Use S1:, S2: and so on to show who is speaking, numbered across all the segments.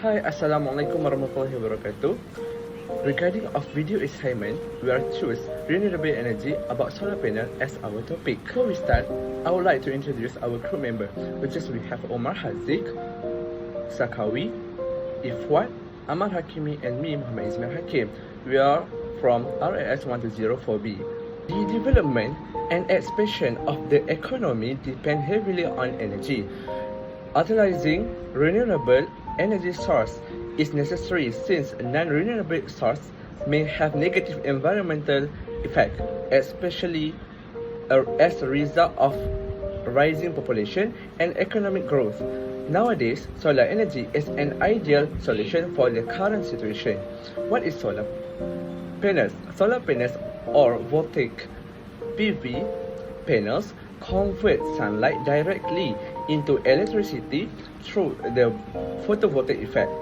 S1: Hi, Assalamualaikum warahmatullahi wabarakatuh. Regarding of video assignment, we are choose renewable energy about solar panel as our topic. Before we start, I would like to introduce our crew member, which is we have Omar Hazik, Sakawi, Ifwat, Amal Hakimi, and me, Muhammad Ismail Hakim. We are from RAS 1204B. The development and expansion of the economy depend heavily on energy. Utilizing renewable energy source is necessary since non-renewable source may have negative environmental effect, especially as a result of rising population and economic growth. Nowadays, solar energy is an ideal solution for the current situation. What is solar panels? Solar panels or voltaic PV panels convert sunlight directly into electricity through the photovoltaic effect.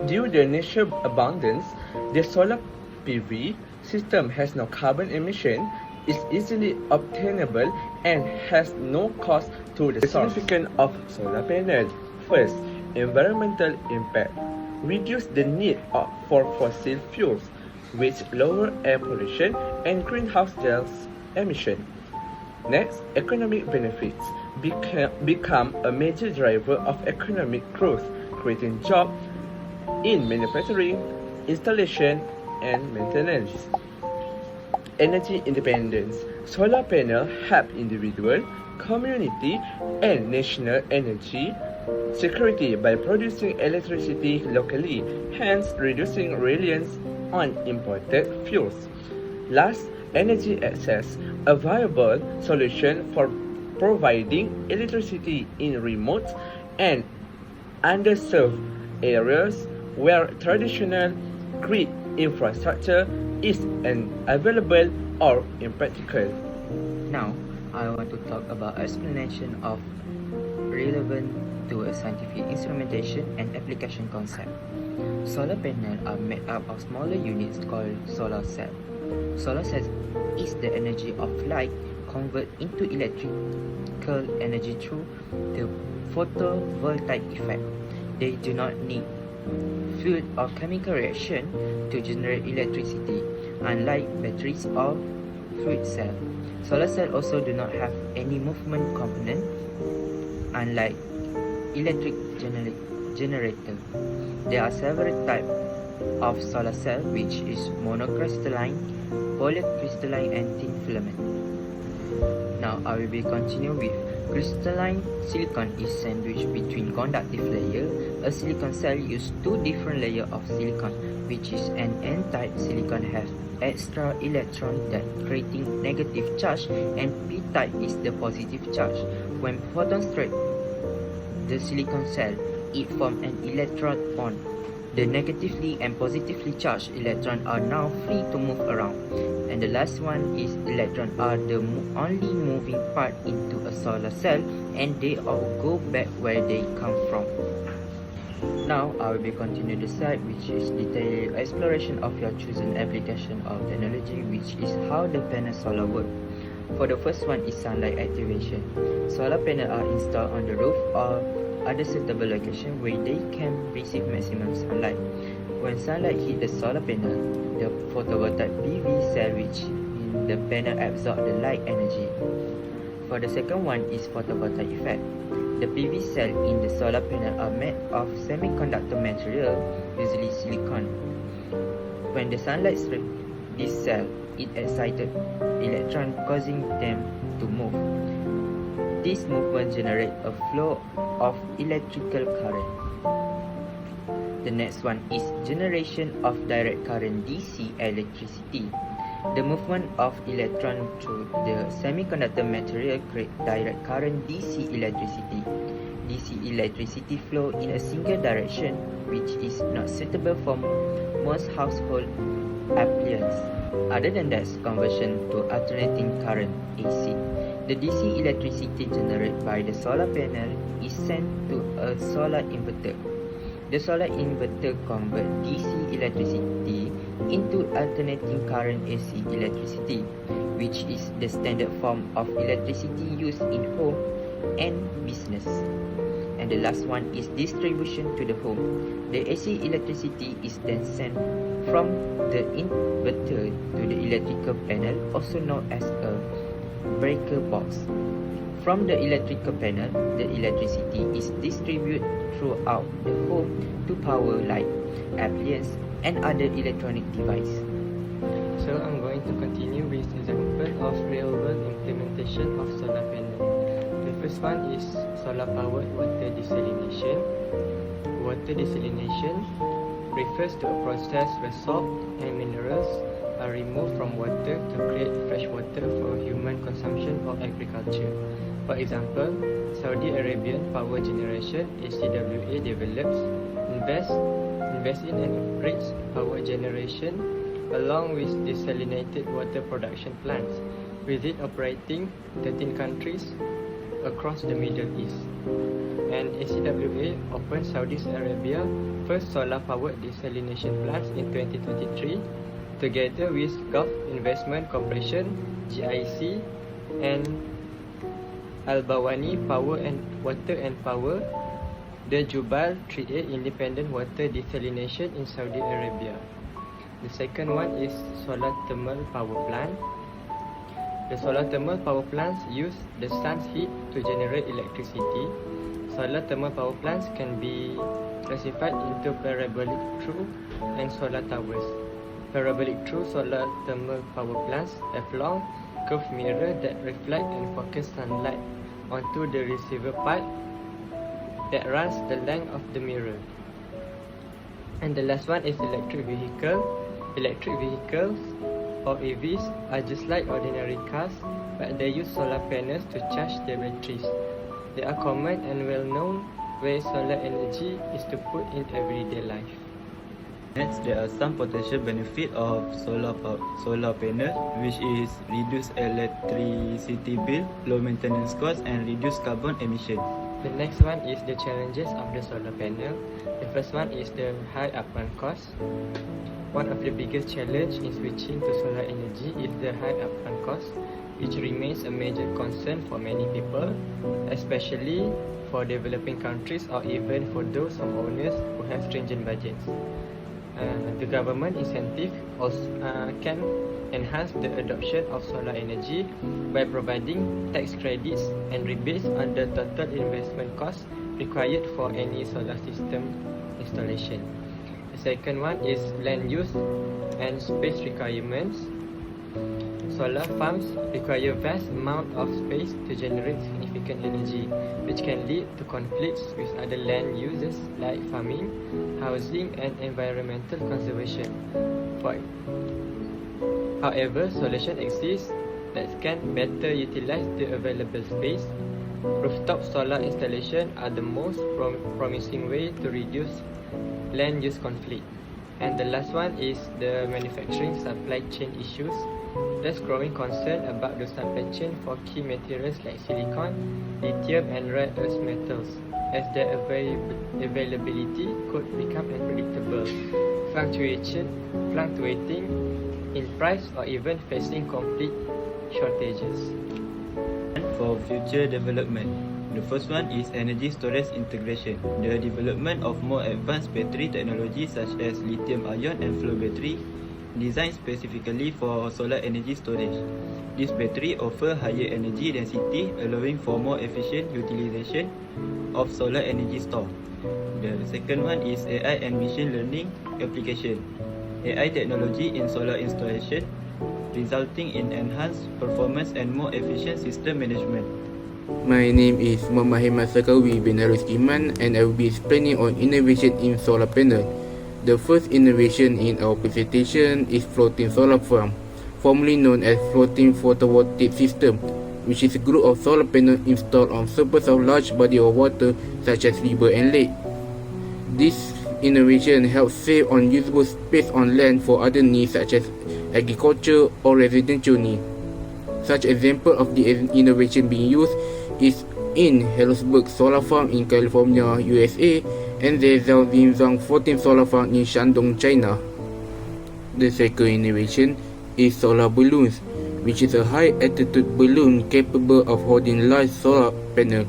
S1: Due to the natural abundance, the solar PV system has no carbon emission, is easily obtainable, and has no cost to the source. Significance of solar panel. First, environmental impact. Reduce the need for fossil fuels, which lower air pollution and greenhouse gas emission. Next, economic benefits become a major driver of economic growth, creating jobs in manufacturing, installation, and maintenance. Energy independence. Solar panels help individual, community, and national energy security by producing electricity locally, hence reducing reliance on imported fuels. Last, energy access, a viable solution for providing electricity in remote and underserved areas where traditional grid infrastructure is unavailable or impractical.
S2: Now, I want to talk about explanation of relevant to a scientific instrumentation and application concept. Solar panels are made up of smaller units called solar cell. Solar cells is the energy of light converted into electrical energy through the photovoltaic effect. They do not need fluid or chemical reaction to generate electricity, unlike batteries or fluid cells. Solar cells also do not have any movement component, unlike electric generator. There are several types of solar cell, which is monocrystalline, polycrystalline, and thin filament. Now I will be continue with crystalline silicon is sandwiched between conductive layer. A silicon cell uses two different layers of silicon, which is an N-type silicon has extra electron that creating negative charge, and P-type is the positive charge. When photons strike the silicon cell, it forms an electron bond. The negatively and positively charged electrons are now free to move around. And the last one is electrons are the only moving part into a solar cell, and they all go back where they come from. Now I will be continue the slide, which is detailed exploration of your chosen application of technology, which is how the panel solar work. For the first one is sunlight activation. Solar panels are installed on the roof or other suitable location where they can receive maximum sunlight. When sunlight hit the solar panel, the photovoltaic PV cell which in the panel absorb the light energy. For the second one is photovoltaic effect. The PV cell in the solar panel are made of semiconductor material, usually silicon. When the sunlight strikes this cell, it excited electrons, causing them to move. This movement generates a flow of electrical current. The next one is generation of direct current DC electricity. The movement of electron through the semiconductor material creates direct current DC electricity. DC electricity flow in a single direction, which is not suitable for most household appliances. Other than that, conversion to alternating current AC. The DC electricity generated by the solar panel is sent to a solar inverter. The solar inverter converts DC electricity into alternating current AC electricity, which is the standard form of electricity used in home and business. And And the last one is distribution to the home. The AC electricity is then sent from the inverter to the electrical panel, also known as a breaker box. From the electrical panel, the electricity is distributed throughout the home to power light, appliances, and other electronic devices.
S3: So I'm going to continue with example of real-world implementation of solar panel. The first one is solar-powered water desalination. Water desalination refers to a process where salt and minerals are removed from water to create fresh water for human consumption or agriculture. For example, Saudi Arabian Power Generation (SCWA) develops, invests in and operates power generation along with desalinated water production plants, with it operating 13 countries across the Middle East. And SCWA opened Saudi Arabia first solar-powered desalination plants in 2023, together with Gulf Investment Corporation (GIC) and Al-Bawani Power and Water and Power, the Jubal 3A Independent Water Desalination in Saudi Arabia. The second one is solar thermal power plant. The solar thermal power plants use the sun's heat to generate electricity. Solar thermal power plants can be classified into parabolic true and solar towers. Parabolic true solar thermal power plants have long curved mirror that reflect and focus sunlight onto the receiver pipe that runs the length of the mirror. And the last one is electric vehicle. Electric vehicles or EVs are just like ordinary cars, but they use solar panels to charge their batteries. They are common and well-known where solar energy is to put in everyday life.
S4: Next, there are some potential benefit of solar panel, which is reduced electricity bill, low maintenance cost, and reduced carbon emission.
S3: The next one is the challenges of the solar panel. The first one is the high upfront cost. One of the biggest challenge in switching to solar energy is the high upfront cost, which remains a major concern for many people, especially for developing countries or even for those homeowners who have stringent budgets. The government incentive also can enhance the adoption of solar energy by providing tax credits and rebates on the total investment cost required for any solar system installation. The second one is land use and space requirements. Solar farms require vast amount of space to generate significant energy, which can lead to conflicts with other land uses like farming, housing, and environmental conservation. However, solutions exist that can better utilize the available space. Rooftop solar installations are the most promising way to reduce land use conflict. And the last one is the manufacturing supply chain issues. There's growing concern about the supply chain for key materials like silicon, lithium, and rare earth metals, as their availability could become unpredictable, fluctuating in price, or even facing complete shortages.
S4: And for future development, the first one is energy storage integration. The development of more advanced battery technology such as lithium-ion and flow battery, designed specifically for solar energy storage. This battery offer higher energy density, allowing for more efficient utilization of solar energy store. The second one is AI and machine learning application. AI technology in solar installation, resulting in enhanced performance and more efficient system management.
S5: My name is Muhammad Haiman Sakawi bin Harus Iman, and I will be explaining on innovation in solar panel. The first innovation in our presentation is floating solar farm, formerly known as floating photovoltaic system, which is a group of solar panels installed on surface of large body of water such as river and lake. This innovation helps save on usable space on land for other needs such as agriculture or residential needs. Such example of the innovation being used is in Harrisburg Solar Farm in California, USA, and the Zhaoxinzhang 14 Solar Farm in Shandong, China. The second innovation is solar balloons, which is a high altitude balloon capable of holding large solar panel.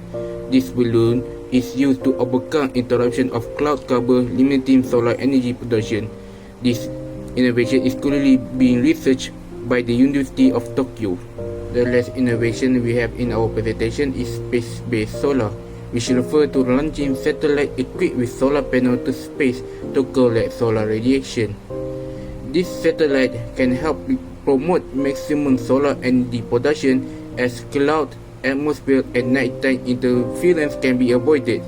S5: This balloon is used to overcome interruption of cloud cover limiting solar energy production. This innovation is currently being researched by the University of Tokyo. The last innovation we have in our presentation is space-based solar, which refers to launching satellite equipped with solar panel to space to collect solar radiation. This satellite can help promote maximum solar energy production as cloud, atmosphere and nighttime interference can be avoided.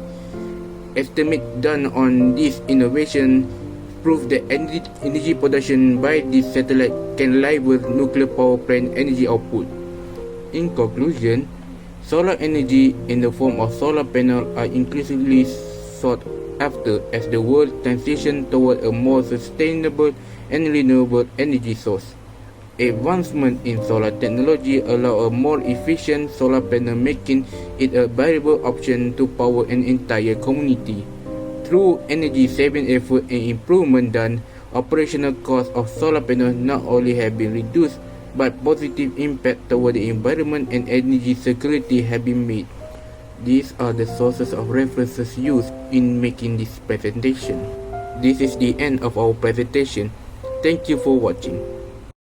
S5: Estimate done on this innovation prove that energy production by this satellite can rival nuclear power plant energy output. In conclusion, solar energy in the form of solar panel are increasingly sought after as the world transitions toward a more sustainable and renewable energy source. Advancement in solar technology allow a more efficient solar panel, making it a viable option to power an entire community. Through energy saving effort and improvement done, operational costs of solar panels not only have been reduced, but positive impact toward the environment and energy security have been made. These are the sources of references used in making this presentation. This is the end of our presentation. Thank you for watching.